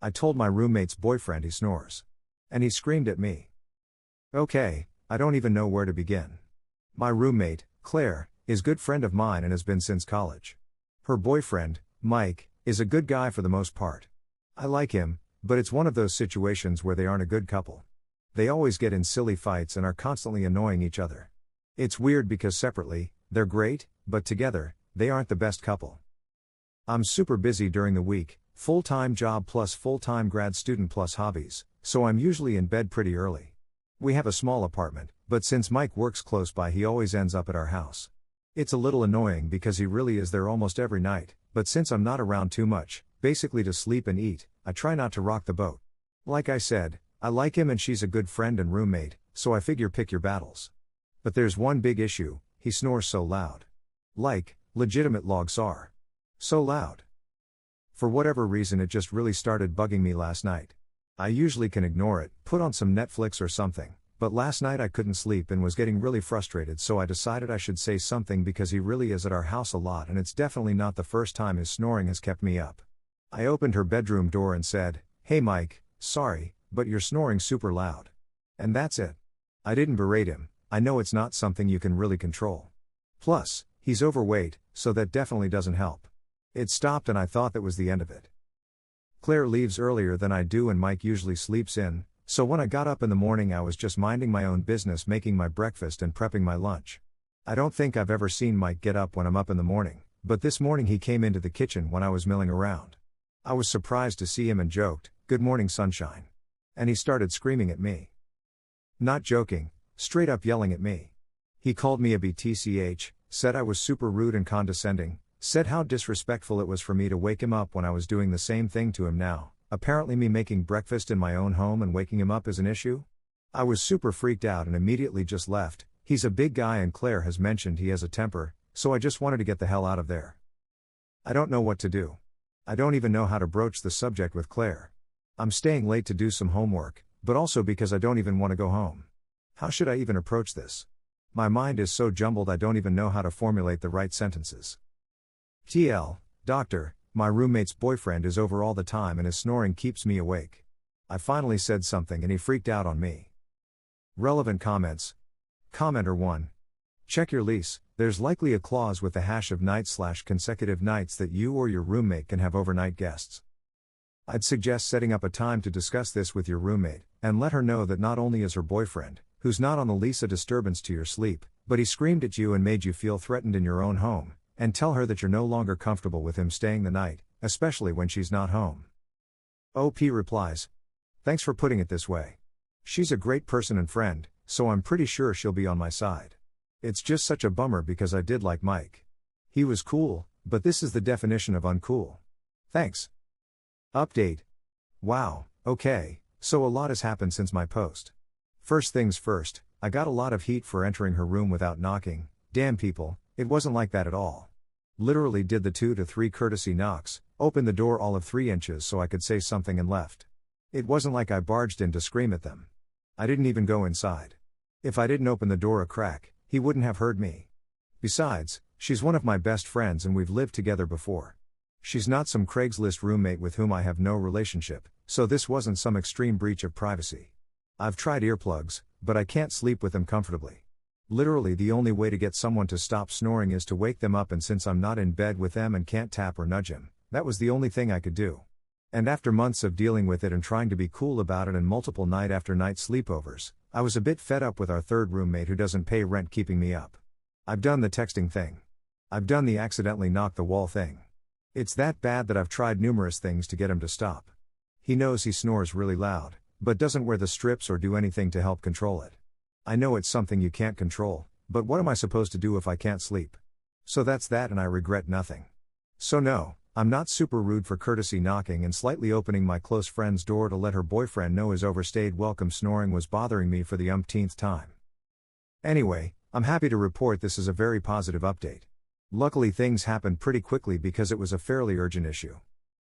I told my roommate's boyfriend he snores. And he screamed at me. Okay, I don't even know where to begin. My roommate, Claire, is a good friend of mine and has been since college. Her boyfriend, Mike, is a good guy for the most part. I like him, but it's one of those situations where they aren't a good couple. They always get in silly fights and are constantly annoying each other. It's weird because separately, they're great, but together, they aren't the best couple. I'm super busy during the week, full-time job plus full-time grad student plus hobbies, so I'm usually in bed pretty early. We have a small apartment, but since Mike works close by he always ends up at our house. It's a little annoying because he really is there almost every night, but since I'm not around too much, basically to sleep and eat, I try not to rock the boat. Like I said, I like him and she's a good friend and roommate, so I figure pick your battles. But there's one big issue, he snores so loud. Like, legitimate log sar. So loud. For whatever reason it just really started bugging me last night. I usually can ignore it, put on some Netflix or something, but last night I couldn't sleep and was getting really frustrated, so I decided I should say something because he really is at our house a lot and it's definitely not the first time his snoring has kept me up. I opened her bedroom door and said, "Hey Mike, sorry, but you're snoring super loud." And that's it. I didn't berate him, I know it's not something you can really control. Plus, he's overweight, so that definitely doesn't help. It stopped and I thought that was the end of it. Claire leaves earlier than I do and Mike usually sleeps in, so when I got up in the morning I was just minding my own business, making my breakfast and prepping my lunch. I don't think I've ever seen Mike get up when I'm up in the morning, but this morning he came into the kitchen when I was milling around. I was surprised to see him and joked, "Good morning sunshine." And he started screaming at me. Not joking, straight up yelling at me. He called me a BTCH, said I was super rude and condescending, said how disrespectful it was for me to wake him up when I was doing the same thing to him now. Apparently me making breakfast in my own home and waking him up is an issue? I was super freaked out and immediately just left. He's a big guy and Claire has mentioned he has a temper, so I just wanted to get the hell out of there. I don't know what to do. I don't even know how to broach the subject with Claire. I'm staying late to do some homework, but also because I don't even want to go home. How should I even approach this? My mind is so jumbled I don't even know how to formulate the right sentences. TL, doctor, my roommate's boyfriend is over all the time and his snoring keeps me awake. I finally said something and he freaked out on me. Relevant comments. Commenter 1. Check your lease, there's likely a clause with the hash of nights/consecutive nights that you or your roommate can have overnight guests. I'd suggest setting up a time to discuss this with your roommate, and let her know that not only is her boyfriend, who's not on the lease, a disturbance to your sleep, but he screamed at you and made you feel threatened in your own home, and tell her that you're no longer comfortable with him staying the night, especially when she's not home. OP replies, "Thanks for putting it this way. She's a great person and friend, so I'm pretty sure she'll be on my side. It's just such a bummer because I did like Mike. He was cool, but this is the definition of uncool. Thanks." Update. Wow, okay, so a lot has happened since my post. First things first, I got a lot of heat for entering her room without knocking. Damn people, it wasn't like that at all. Literally did the 2 to 3 courtesy knocks, opened the door all of 3 inches so I could say something and left. It wasn't like I barged in to scream at them. I didn't even go inside. If I didn't open the door a crack, he wouldn't have heard me. Besides, she's one of my best friends and we've lived together before. She's not some Craigslist roommate with whom I have no relationship, so this wasn't some extreme breach of privacy. I've tried earplugs, but I can't sleep with them comfortably. Literally the only way to get someone to stop snoring is to wake them up, and since I'm not in bed with them and can't tap or nudge him, that was the only thing I could do. And after months of dealing with it and trying to be cool about it and multiple night after night sleepovers, I was a bit fed up with our third roommate who doesn't pay rent keeping me up. I've done the texting thing. I've done the accidentally knock the wall thing. It's that bad that I've tried numerous things to get him to stop. He knows he snores really loud, but doesn't wear the strips or do anything to help control it. I know it's something you can't control, but what am I supposed to do if I can't sleep? So that's that, and I regret nothing. So no, I'm not super rude for courtesy knocking and slightly opening my close friend's door to let her boyfriend know his overstayed welcome snoring was bothering me for the umpteenth time. Anyway, I'm happy to report this is a very positive update. Luckily things happened pretty quickly because it was a fairly urgent issue.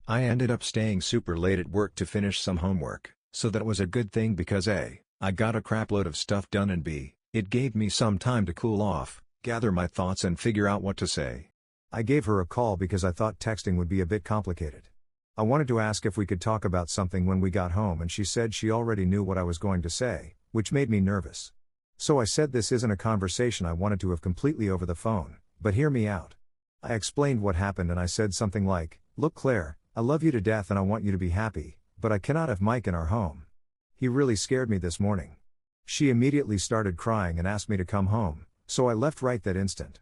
I ended up staying super late at work to finish some homework, so that was a good thing because A, I got a crapload of stuff done, and B, it gave me some time to cool off, gather my thoughts and figure out what to say. I gave her a call because I thought texting would be a bit complicated. I wanted to ask if we could talk about something when we got home, and she said she already knew what I was going to say, which made me nervous. So I said this isn't a conversation I wanted to have completely over the phone, but hear me out. I explained what happened and I said something like, "Look Claire, I love you to death and I want you to be happy, but I cannot have Mike in our home. He really scared me this morning." She immediately started crying and asked me to come home, so I left right that instant.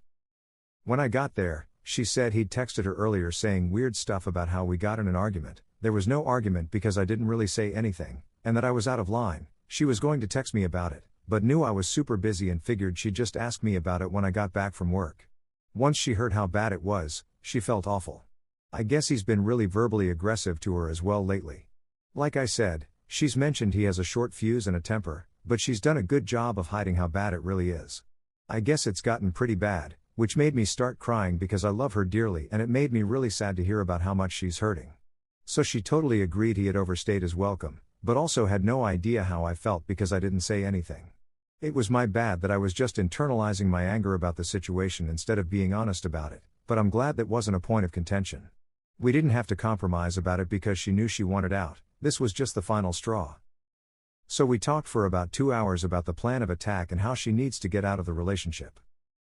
When I got there, she said he'd texted her earlier saying weird stuff about how we got in an argument. There was no argument because I didn't really say anything, and that I was out of line. She was going to text me about it, but knew I was super busy and figured she'd just ask me about it when I got back from work. Once she heard how bad it was, she felt awful. I guess he's been really verbally aggressive to her as well lately. Like I said, she's mentioned he has a short fuse and a temper, but she's done a good job of hiding how bad it really is. I guess it's gotten pretty bad, which made me start crying because I love her dearly and it made me really sad to hear about how much she's hurting. So she totally agreed he had overstayed his welcome, but also had no idea how I felt because I didn't say anything. It was my bad that I was just internalizing my anger about the situation instead of being honest about it, but I'm glad that wasn't a point of contention. We didn't have to compromise about it because she knew she wanted out. This was just the final straw. So we talked for about 2 hours about the plan of attack and how she needs to get out of the relationship.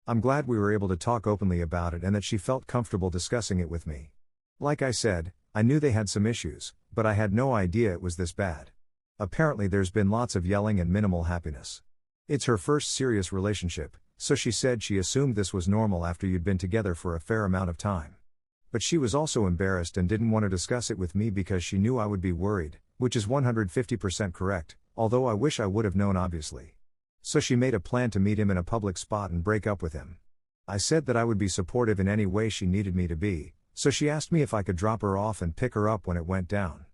I'm glad we were able to talk openly about it and that she felt comfortable discussing it with me. Like I said, I knew they had some issues, but I had no idea it was this bad. Apparently there's been lots of yelling and minimal happiness. It's her first serious relationship, so she said she assumed this was normal after you'd been together for a fair amount of time. But she was also embarrassed and didn't want to discuss it with me because she knew I would be worried, which is 150% correct, although I wish I would have known obviously. So she made a plan to meet him in a public spot and break up with him. I said that I would be supportive in any way she needed me to be, so she asked me if I could drop her off and pick her up when it went down.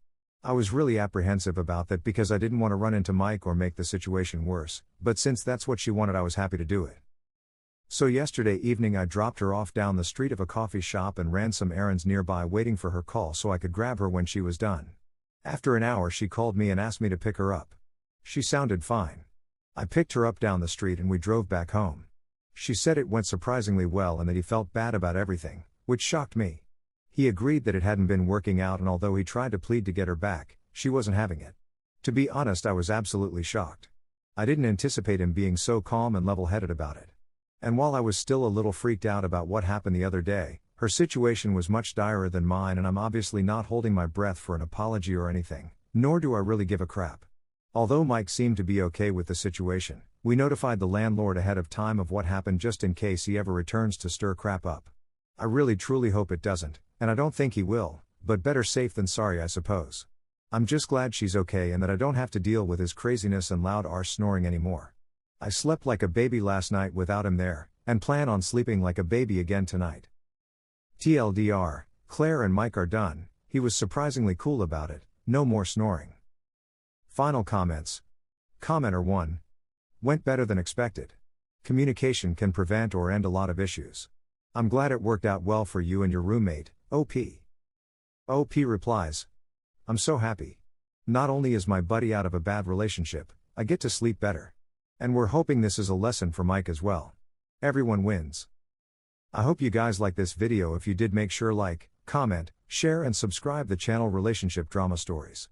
I was really apprehensive about that because I didn't want to run into Mike or make the situation worse, but since that's what she wanted I was happy to do it. So yesterday evening I dropped her off down the street of a coffee shop and ran some errands nearby waiting for her call so I could grab her when she was done. After an hour she called me and asked me to pick her up. She sounded fine. I picked her up down the street and we drove back home. She said it went surprisingly well and that he felt bad about everything, which shocked me. He agreed that it hadn't been working out and although he tried to plead to get her back, she wasn't having it. To be honest, I was absolutely shocked. I didn't anticipate him being so calm and level-headed about it. And while I was still a little freaked out about what happened the other day, her situation was much direr than mine and I'm obviously not holding my breath for an apology or anything, nor do I really give a crap. Although Mike seemed to be okay with the situation, we notified the landlord ahead of time of what happened just in case he ever returns to stir crap up. I really truly hope it doesn't, and I don't think he will, but better safe than sorry I suppose. I'm just glad she's okay and that I don't have to deal with his craziness and loud arse snoring anymore. I slept like a baby last night without him there, and plan on sleeping like a baby again tonight. TLDR, Claire and Mike are done. He was surprisingly cool about it, no more snoring. Final comments. Commenter 1. Went better than expected. Communication can prevent or end a lot of issues. I'm glad it worked out well for you and your roommate, OP. OP replies, I'm so happy. Not only is my buddy out of a bad relationship, I get to sleep better. And we're hoping this is a lesson for Mike as well. Everyone wins. I hope you guys like this video. If you did, make sure like, comment, share and subscribe the channel Relationship Drama Stories.